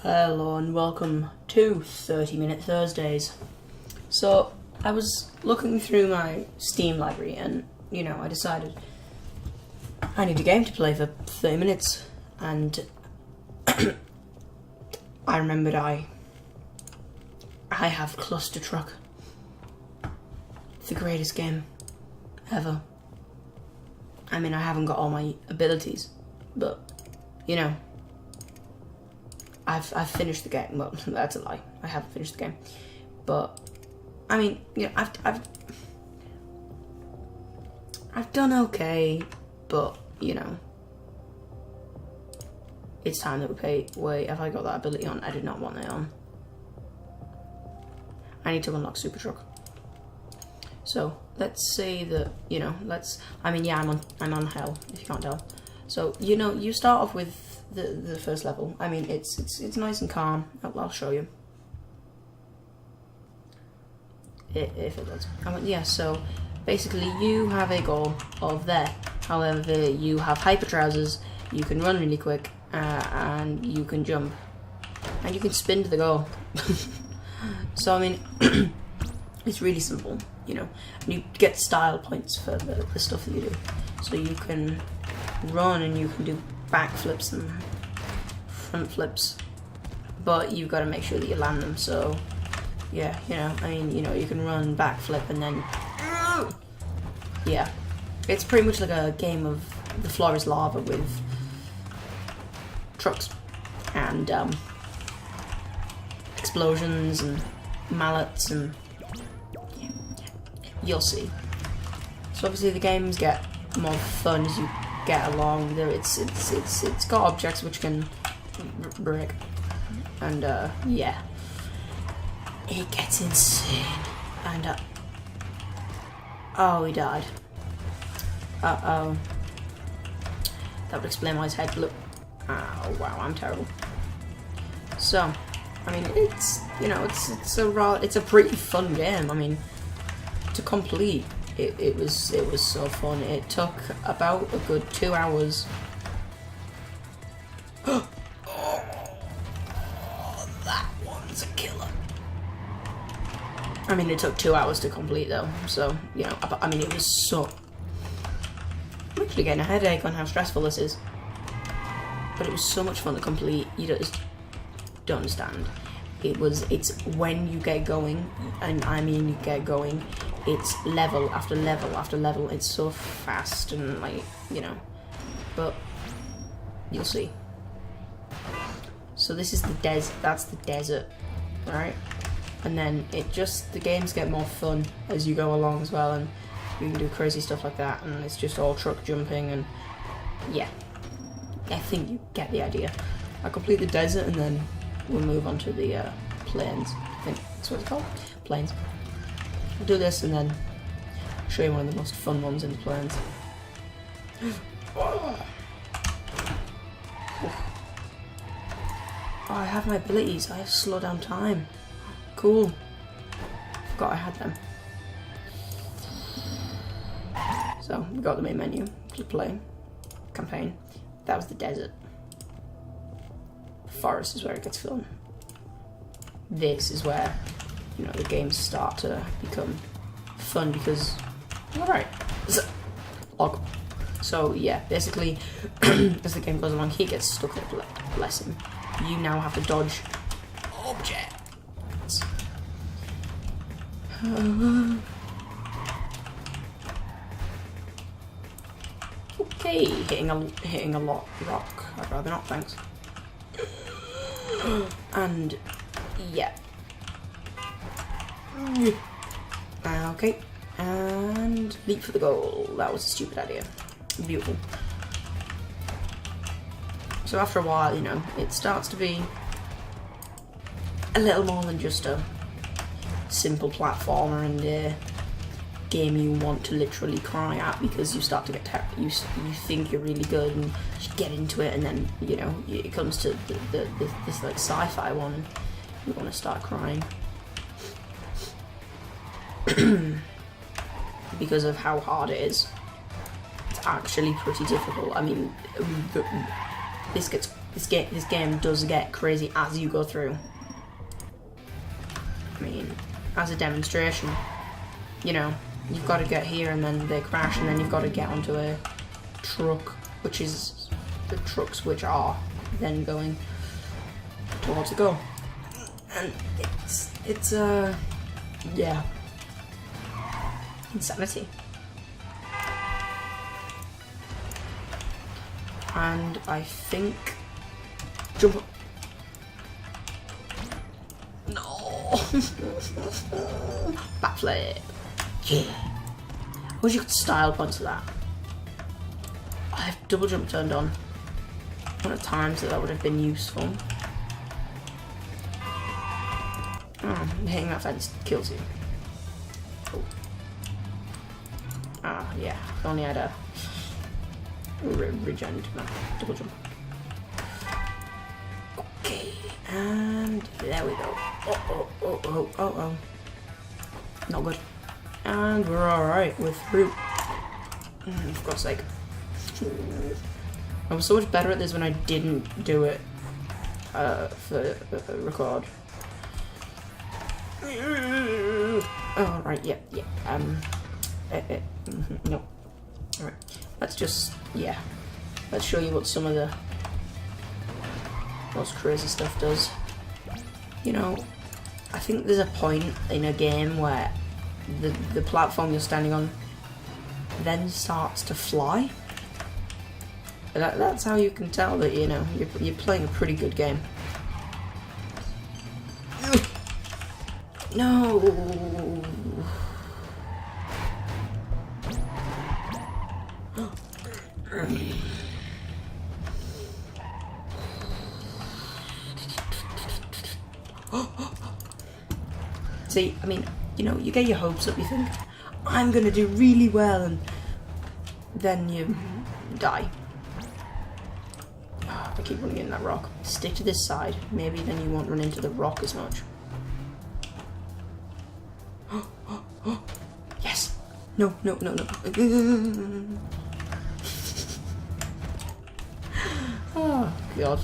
Hello and welcome to 30-Minute Thursdays. So, I was looking through my Steam library and, I decided I need a game to play for 30 minutes and I remembered I have ClusterTruck. It's the greatest game ever. I mean, I haven't got all my abilities, but, I've finished the game. Well, that's a lie. I haven't finished the game, but I mean, I've done okay, but it's time that we pay. Wait, have I got that ability on? I did not want it on. I need to unlock Super Truck. So let's say that I'm on hell, if you can't tell. So you start off with the first level. I mean, it's nice and calm. I'll show you if it does. So basically you have a goal of there. However, you have hyper trousers. You can run really quick, and you can jump, and you can spin to the goal. So I mean, it's really simple, and you get style points for the stuff that you do. So you can run and you can do backflips and front flips, but you've got to make sure that you land them. So yeah, you can run, backflip, and then it's pretty much like a game of the floor is lava with trucks and explosions and mallets, and you'll see. So obviously the games get more fun as you get along. It's got objects which can break, and it gets insane. And oh, he died. That would explain why his head blew. Oh wow, I'm terrible. So I mean, it's a pretty fun game. I mean, to complete it was so fun. It took about a good 2 hours. Oh, that one's a killer. I mean, it took 2 hours to complete though, so I mean, it was so. I'm actually getting a headache on how stressful this is, but it was so much fun to complete. You just don't understand. It's when you get going, and I mean you get going, it's level after level after level. It's so fast and but you'll see. So this is the that's the desert, right? And then the games get more fun as you go along as well, and you can do crazy stuff like that, and it's just all truck jumping, and yeah, I think you get the idea. I complete the desert and then we'll move on to the plains. I think that's what it's called. Plains. I'll do this and then show you one of the most fun ones in the plains. Oh, I have my abilities. I have slow down time. Cool. Forgot I had them. So we got the main menu to play. Campaign. That was the desert. Forest is where it gets fun. This is where the games start to become fun because alright. Log. So yeah, basically as the game goes along, he gets stuck there, bless him. You now have to dodge objects. Okay, hitting a lot rock. I'd rather not, thanks. And yeah. Okay, and leap for the goal. That was a stupid idea. Beautiful. So after a while, it starts to be a little more than just a simple platformer and a game you want to literally cry at because you start to get you think you're really good and you get into it, and then it comes to this like sci-fi one and you want to start crying because of how hard it is. It's actually pretty difficult. I mean, this gets This game does get crazy as you go through. I mean, as a demonstration, you know, you've got to get here and then they crash and then you've got to get onto a truck, which is the trucks which are then going towards the goal. And it's yeah, insanity. And I think jump up. No. Backflip. Yeah. I wish you could style points to that. I have double jump turned on. One of the times that would have been useful. Oh, hitting that fence kills you. Oh. Ah, yeah. If only I had a regen to my double jump. Okay, and there we go. Oh. Not good. And we're alright, we're through. For God's sake. I was so much better at this when I didn't do it for record. Oh, right, yeah. No. Alright, let's just, yeah. Let's show you what some of the most crazy stuff does. You know, I think there's a point in a game where the platform you're standing on then starts to fly. That's how you can tell that, you know, you're playing a pretty good game. No. See, I mean, you know, you get your hopes up, you think, I'm gonna do really well, and then you die. I keep running in that rock. Stick to this side, maybe then you won't run into the rock as much. Yes! No. Oh, God.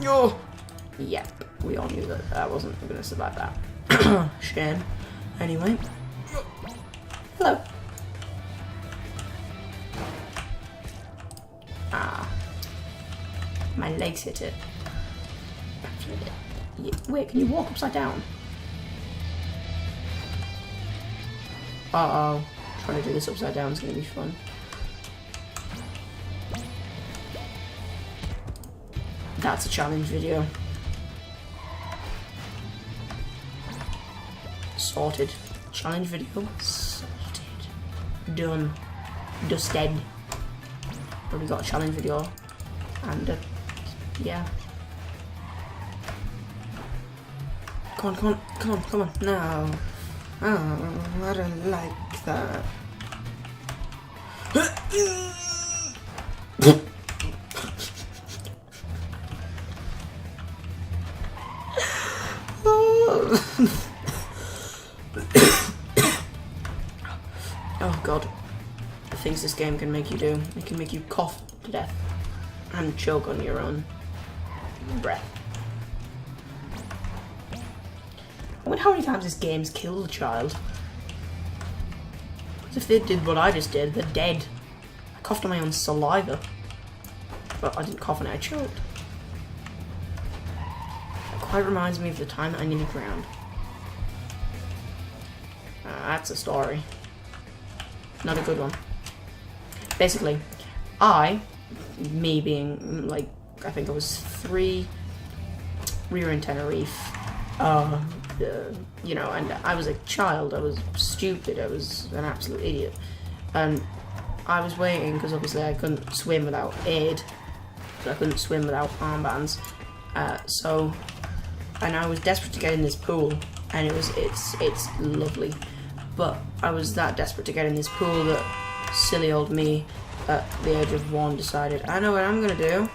Oh! Yep, we all knew that I wasn't going to survive that. Shame. Anyway. Hello. Ah. My legs hit it. Yeah. Wait, can you walk upside down? Uh-oh. Trying to do this upside down is going to be fun. That's a challenge video. Sorted. Challenge video. Sorted. Done. Dusted. Already got a challenge video. And, yeah. Come on. No. Oh, I don't like that. Oh God, the things this game can make you do. It can make you cough to death and choke on your own breath. I wonder how many times this game's killed a child. Because if they did what I just did, they're dead. I coughed on my own saliva. But I didn't cough on it, I choked. It quite reminds me of the time at MiniGround. That's a story. Not a good one. Basically, me being like, I think I was 3, we were in Tenerife. You know, and I was a child, I was stupid, I was an absolute idiot. And I was waiting, because obviously I couldn't swim without aid. So I couldn't swim without armbands. And I was desperate to get in this pool, and it's lovely. But I was that desperate to get in this pool that silly old me at the age of 1 decided, I know what I'm gonna do.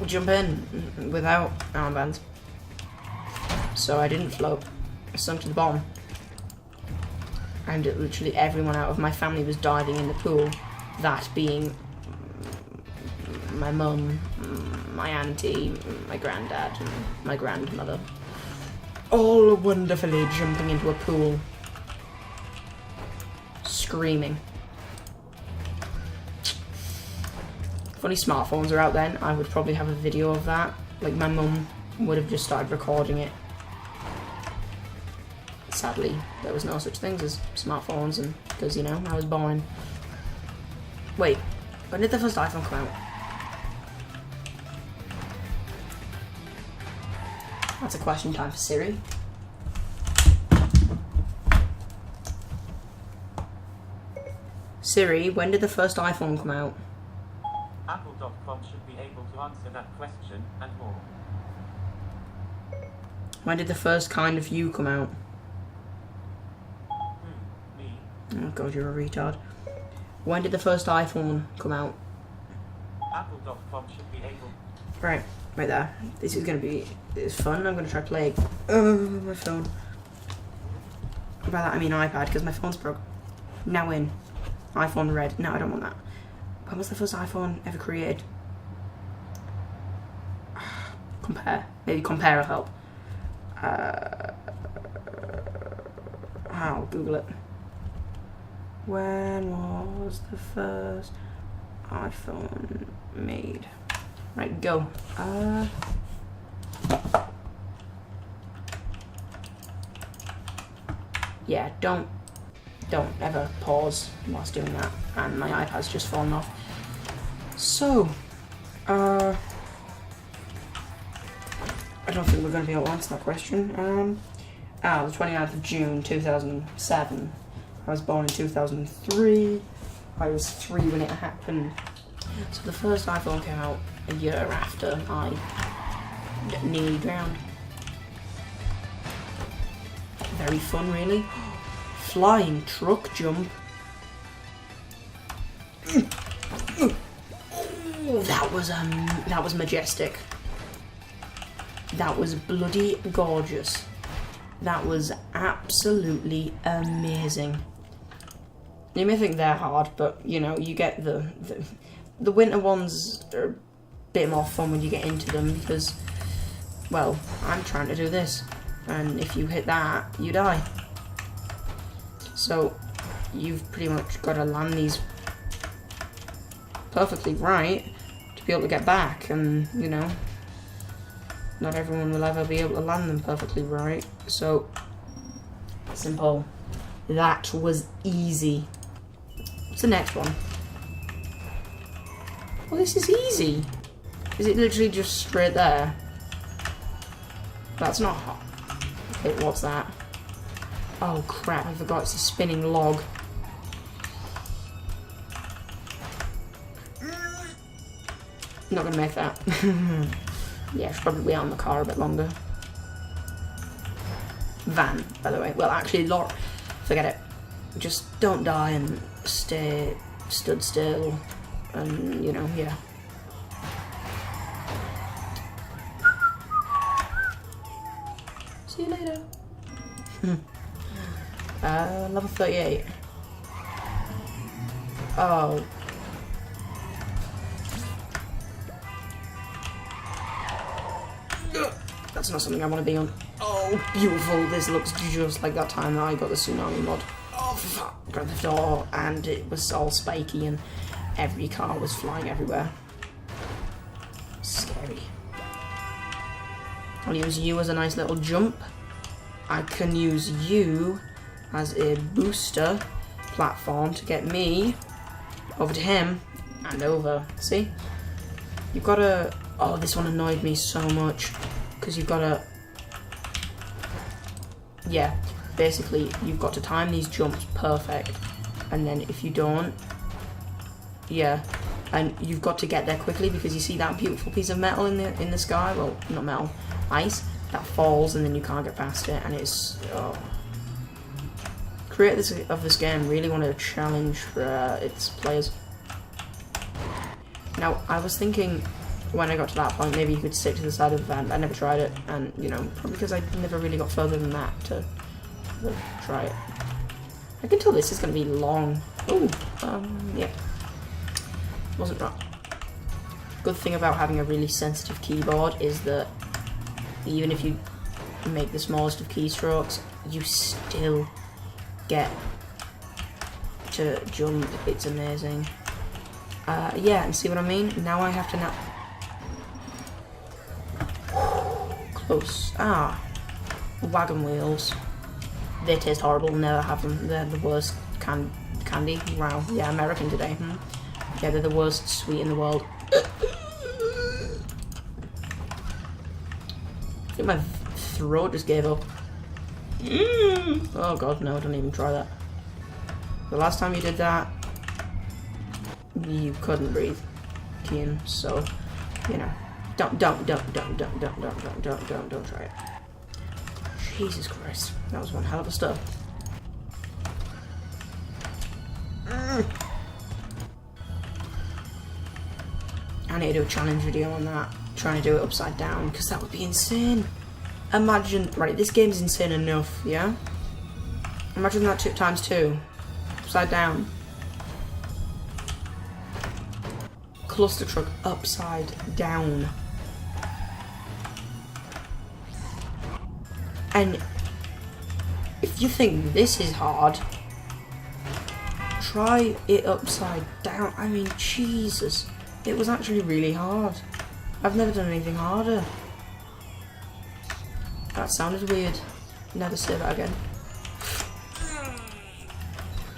Jump in without armbands. So I didn't float. I sunk to the bottom. And literally everyone out of my family was diving in the pool. That being my mum, my auntie, my granddad, and my grandmother. All wonderfully jumping into a pool. Screaming. If only smartphones are out then, I would probably have a video of that. Like, my mum would have just started recording it. Sadly, there was no such things as smartphones, and because, you know, I was born. Wait, when did the first iPhone come out? That's a question time for Siri. Siri, when did the first iPhone come out? Apple.com should be able to answer that question and more. When did the first kind of you come out? Me. Oh god, you're a retard. When did the first iPhone come out? Apple.com should be able. Right there. This is gonna be fun. I'm gonna try playing. Oh, my phone. By that I mean iPad, because my phone's broke. Now in. iPhone red. No, I don't want that. When was the first iPhone ever created? Compare. Maybe compare will help. I'll Google it. When was the first iPhone made? Right, go. Yeah, don't ever pause whilst doing that. And my iPad's just fallen off. So, I don't think we're going to be able to answer that question. The 29th of June 2007. I was born in 2003. I was 3 when it happened. So the first iPhone came out a year after I MiniGround. Very fun, really. Flying truck jump. That was majestic. That was bloody gorgeous. That was absolutely amazing. You may think they're hard, but you know, you get the winter ones are a bit more fun when you get into them because, well, I'm trying to do this, and if you hit that, you die. So you've pretty much got to land these perfectly right to be able to get back, and you know, not everyone will ever be able to land them perfectly right. So simple. That was easy. What's the next one? Well, this is easy. Is it literally just straight there? That's not hot. Wait, what's that? Oh crap, I forgot it's a spinning log. Not gonna make that. Yeah, I should probably wait on the car a bit longer. Van, by the way. Well, actually, forget it. Just don't die and stay stood still. And, you know, yeah. See you later. Level 38. Oh. That's not something I want to be on. Oh, beautiful. This looks just like that time that I got the tsunami mod. Oh, fuck. Grabbed the door, and it was all spiky, and every car was flying everywhere. Scary. I'll use you as a nice little jump. I can use you as a booster platform to get me over to him and over. See? You've got to... Oh, this one annoyed me so much. Because you've got to... Yeah, basically, you've got to time these jumps perfect. And then if you don't... Yeah, and you've got to get there quickly because you see that beautiful piece of metal in the sky? Well, not metal, ice. That falls and then you can't get past it, and it's... Oh. Creators of this game really want to challenge its players. Now, I was thinking... When I got to that point, maybe you could stick to the side of the van. I never tried it, and you know, probably because I never really got further than that to try it. I can tell this is going to be long. Ooh, yeah. Wasn't wrong. good thing about having a really sensitive keyboard is that even if you make the smallest of keystrokes, you still get to jump. It's amazing. Yeah, and see what I mean? Now I have to close. Wagon Wheels. They taste horrible, never have them. They're the worst candy. Wow, yeah, American today. Yeah, they're the worst sweet in the world. I think my throat just gave up. Oh god, no, don't even try that. The last time you did that, you couldn't breathe, Kian, so, you know, don't try it. Jesus Christ, that was one hell of a stuff. I need to do a challenge video on that, trying to do it upside down, because that would be insane. Imagine, right, this game's insane enough, yeah? Imagine that times 2, upside down. ClusterTruck upside down. And if you think this is hard, try it upside down. I mean, Jesus, it was actually really hard. I've never done anything harder. That sounded weird. Never say that again.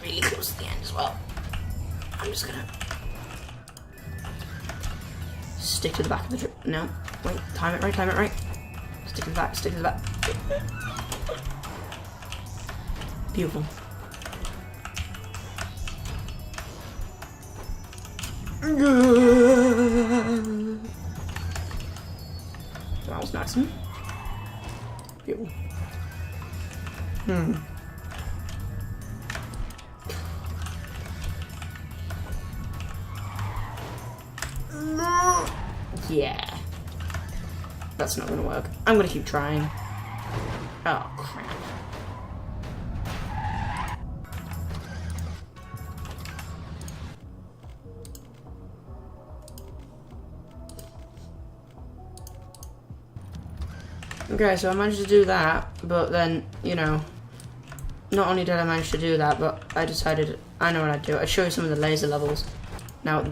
Really close to the end as well. I'm just gonna stick to the back of the trip. No, wait, time it right. Stick to the back, stick to the back. Beautiful. That was nice, huh? Beautiful. Yeah. That's not gonna work. I'm gonna keep trying. Oh, crap. Okay, so I managed to do that, but then, you know, not only did I manage to do that, but I decided, I know what I'd do. I'd show you some of the laser levels. Now,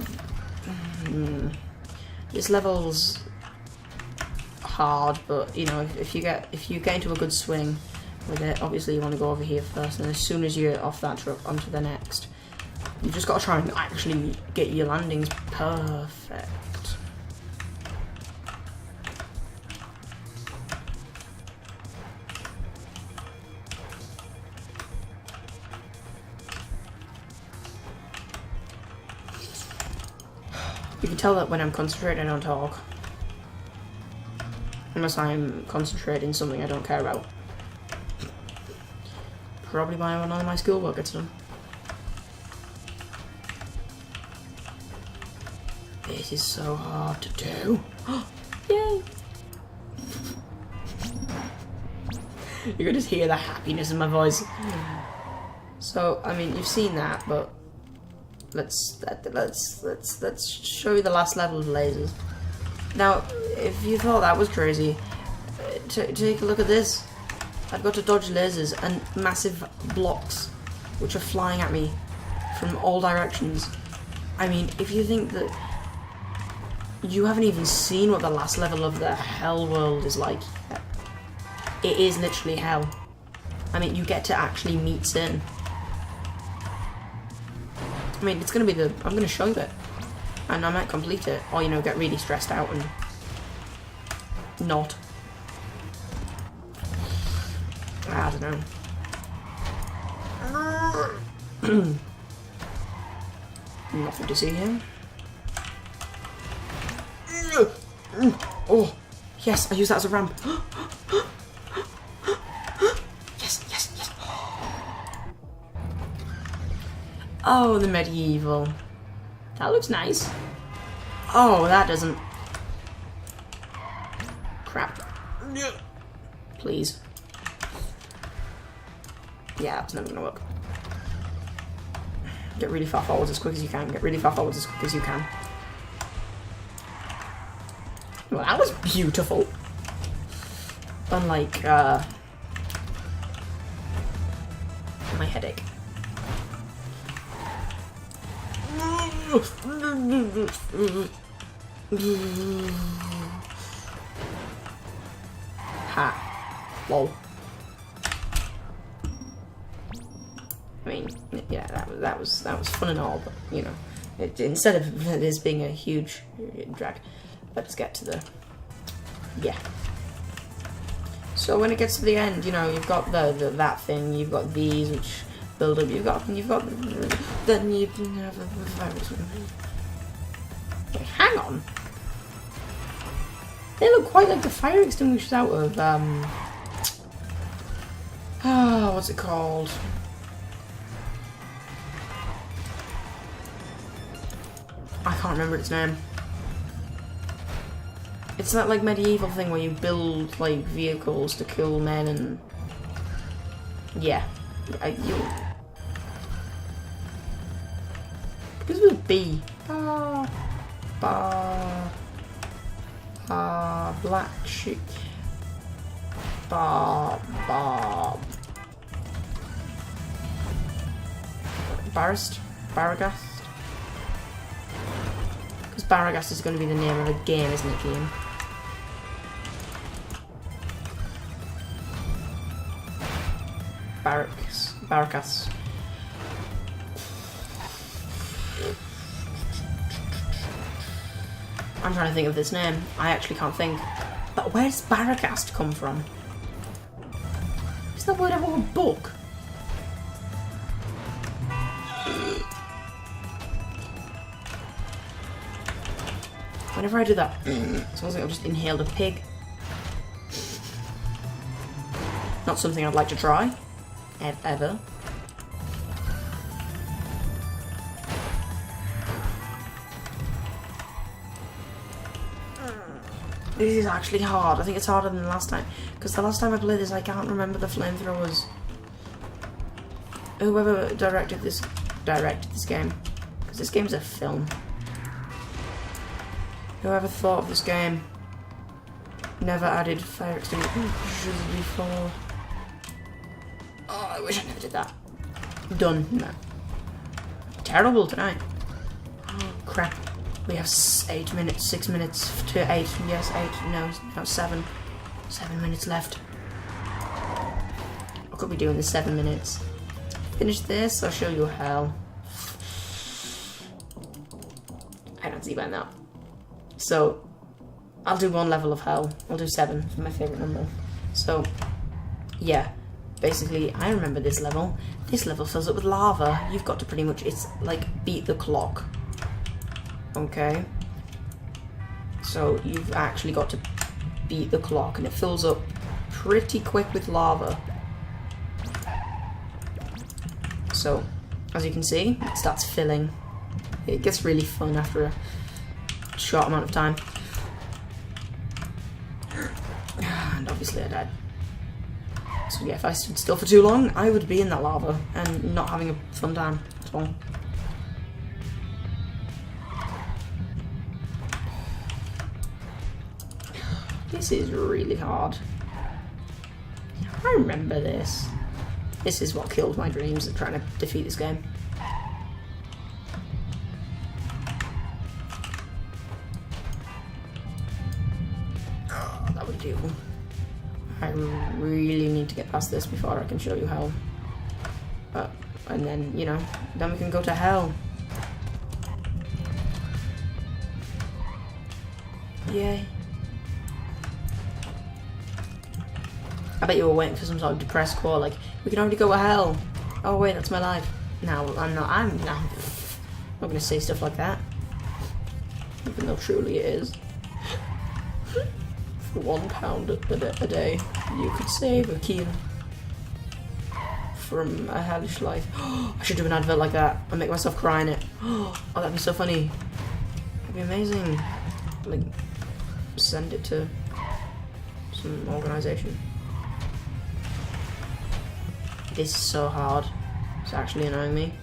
this level's hard, but, you know, if you get into a good swing with it, obviously you want to go over here first, and as soon as you're off that truck, onto the next. You just got to try and actually get your landings perfect. You can tell that when I'm concentrating, I don't talk. Unless I'm concentrating something I don't care about. Probably why none of my schoolwork gets done. This is so hard to do. Yay! You can just hear the happiness in my voice. So, I mean, you've seen that, but let's show you the last level of lasers. Now, if you thought that was crazy, take a look at this. I've got to dodge lasers and massive blocks which are flying at me from all directions. I mean, if you think that you haven't even seen what the last level of the hell world is like, it is literally hell. I mean, you get to actually meet sin. I mean, it's gonna be I'm gonna show you it, and I might complete it, or, you know, get really stressed out and not. I don't know. Nothing to see here. Oh, yes, I use that as a ramp. Yes. Oh, the medieval. That looks nice. Oh, that doesn't. Crap. Please. Yeah, that's never gonna work. Get really far forwards as quick as you can. Get really far forwards as quick as you can. Well, that was beautiful. Unlike, my headache. Ha. Lol. I mean, yeah, that was fun and all, but you know, instead of this being a huge drag, let's get to the So when it gets to the end, you know, you've got that thing, you've got these which build up, you've got then you can have a virus. Wait, hang on. They look quite like the fire extinguishers out of what's it called? I can't remember its name. It's that like medieval thing where you build like vehicles to kill men and yeah, this was B. Black sheep. Baragast. Because Baragast is going to be the name of a game, isn't it, Kian? Baracas. I'm trying to think of this name. I actually can't think. But where does Baragast come from? Is that word ever a book? Whenever I do that, it sounds like I've just inhaled a pig. Not something I'd like to try. Ever. This is actually hard. I think it's harder than the last time. Because the last time I played this, I can't remember the flamethrowers. Whoever directed this game. Because this game's a film. Whoever thought of this game never added fire extinguishers before. Oh, I wish I never did that. Done. No. Terrible tonight. Oh, crap. We have 8 minutes, 6 minutes to 8. Yes, 8. No, 7. 7 minutes left. What could we do in the 7 minutes? Finish this, I'll show you hell. I don't see why not. So, I'll do 1 level of hell. I'll do 7 for my favourite number. So, yeah. Basically, I remember this level. This level fills up with lava. You've got to pretty much, it's like beat the clock. Okay. So, you've actually got to beat the clock, and it fills up pretty quick with lava. So, as you can see, it starts filling. It gets really fun after a short amount of time. And obviously I died. So yeah, if I stood still for too long, I would be in that lava and not having a fun time at all. This is really hard. I remember this. This is what killed my dreams of trying to defeat this game. Oh, that would do. I really need to get past this before I can show you hell. And then, you know, then we can go to hell. Yay. I bet you were waiting for some sort of depressed quote like, we can already go to hell. Oh wait, that's my life. No, I'm not gonna say stuff like that. Even though truly it is. For £1 a day, you could save a Kian from a hellish life. I should do an advert like that and make myself cry in it. Oh, that'd be so funny. That'd be amazing. Like, send it to some organisation. This is so hard. It's actually annoying me.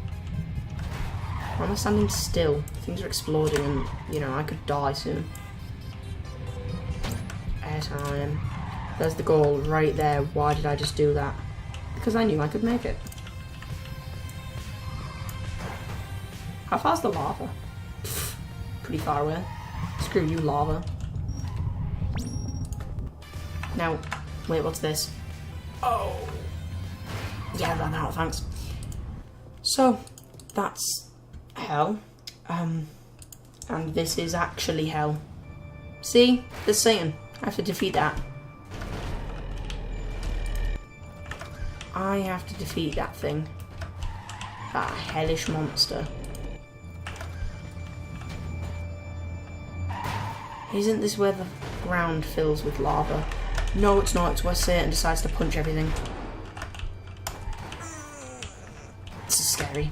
Why am I standing still? Things are exploding and, you know, I could die soon. airtime. There's the goal right there. Why did I just do that? Because I knew I could make it. How far's the lava? Pfft, pretty far away. Screw you, lava. Now, wait, what's this? Oh! Yeah, that, thanks. So, that's hell. And this is actually hell. See? There's Satan. I have to defeat that. I have to defeat that thing. That hellish monster. Isn't this where the ground fills with lava? No, it's not. It's where Satan decides to punch everything. This is scary.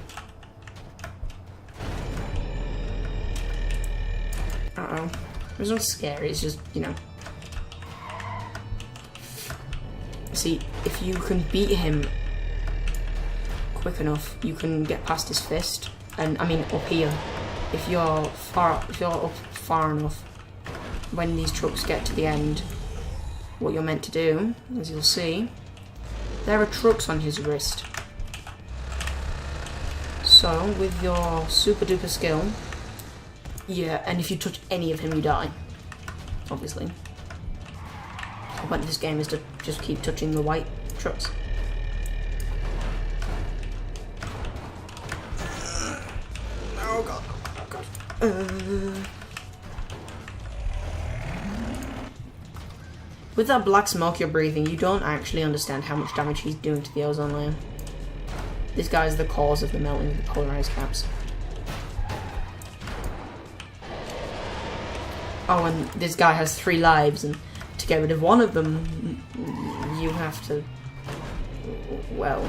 Uh-oh. It's not scary, it's just, you know. See, if you can beat him quick enough, you can get past his fist. And, I mean, up here. If you're up far enough, when these trucks get to the end, what you're meant to do, as you'll see, there are trucks on his wrist. So, with your super duper skill, yeah, and if you touch any of him, you die. Obviously. The point of this game is to just keep touching the white trucks. Oh god, oh god. With that black smoke you're breathing, you don't actually understand how much damage he's doing to the ozone layer. This guy is the cause of the melting of the polar ice caps. Oh, and this guy has 3 lives, and to get rid of one of them, you have to, well,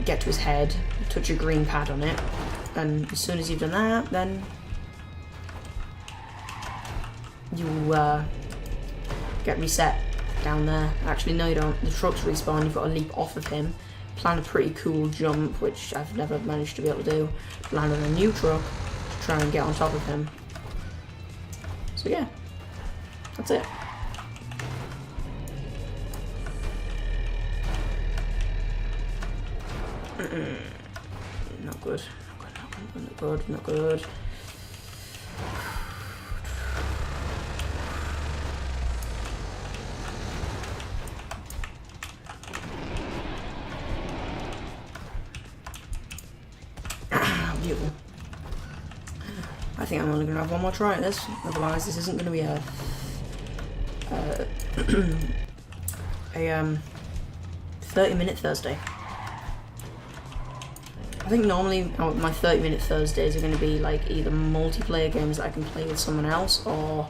get to his head, touch a green pad on it, and as soon as you've done that, then you get reset down there. Actually, no you don't. The trucks respawn, you've got to leap off of him, plan a pretty cool jump, which I've never managed to be able to do, land on a new truck to try and get on top of him. So yeah, that's it. Not good, not good, not good. Beautiful. I think I'm only going to have one more try at this, otherwise this isn't going to be a 30-minute Thursday. I think normally my 30-minute Thursdays are going to be like either multiplayer games that I can play with someone else, or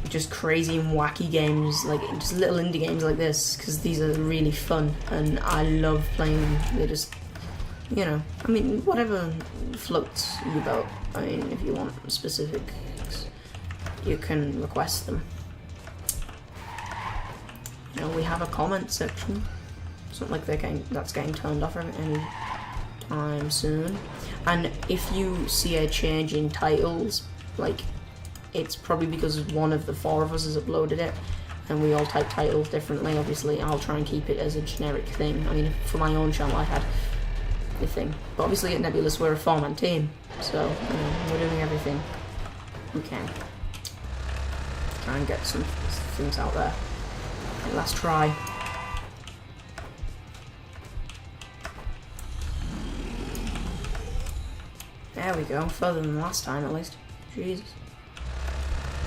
just crazy and wacky games, like just little indie games like this, because these are really fun and I love playing them. They're just, you know, I mean, whatever floats your boat. I mean, if you want specifics, you can request them. You know, we have a comment section. It's not like that's getting turned off any time soon. And if you see a change in titles, like, it's probably because one of the 4 of us has uploaded it, and we all type titles differently. Obviously, I'll try and keep it as a generic thing. I mean, for my own channel, I had the thing. But obviously at Nebulous we're a 4-man team, so you know, we're doing everything we can. Try and get some things out there. Okay, last try. There we go, further than last time at least. Jesus.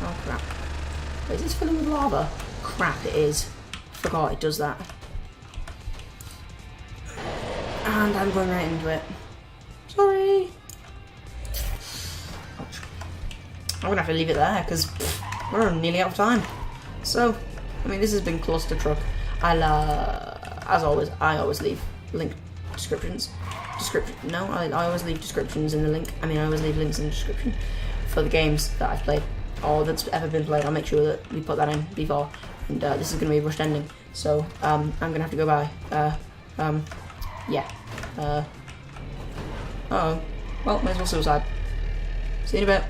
Oh crap. Is this filling with lava? Crap, it is. Forgot it does that. And I'm going right into it. Sorry. Ouch. I'm gonna have to leave it there because we're nearly out of time. So, I mean, this has been ClusterTruck. As always, I always leave link descriptions. I always leave descriptions in the link. I mean, I always leave links in the description for the games that I've played or that's ever been played. I'll make sure that we put that in before. And this is gonna be a rushed ending, so I'm gonna have to go by. Yeah. Uh-oh. Well, might as well suicide. See you in a bit.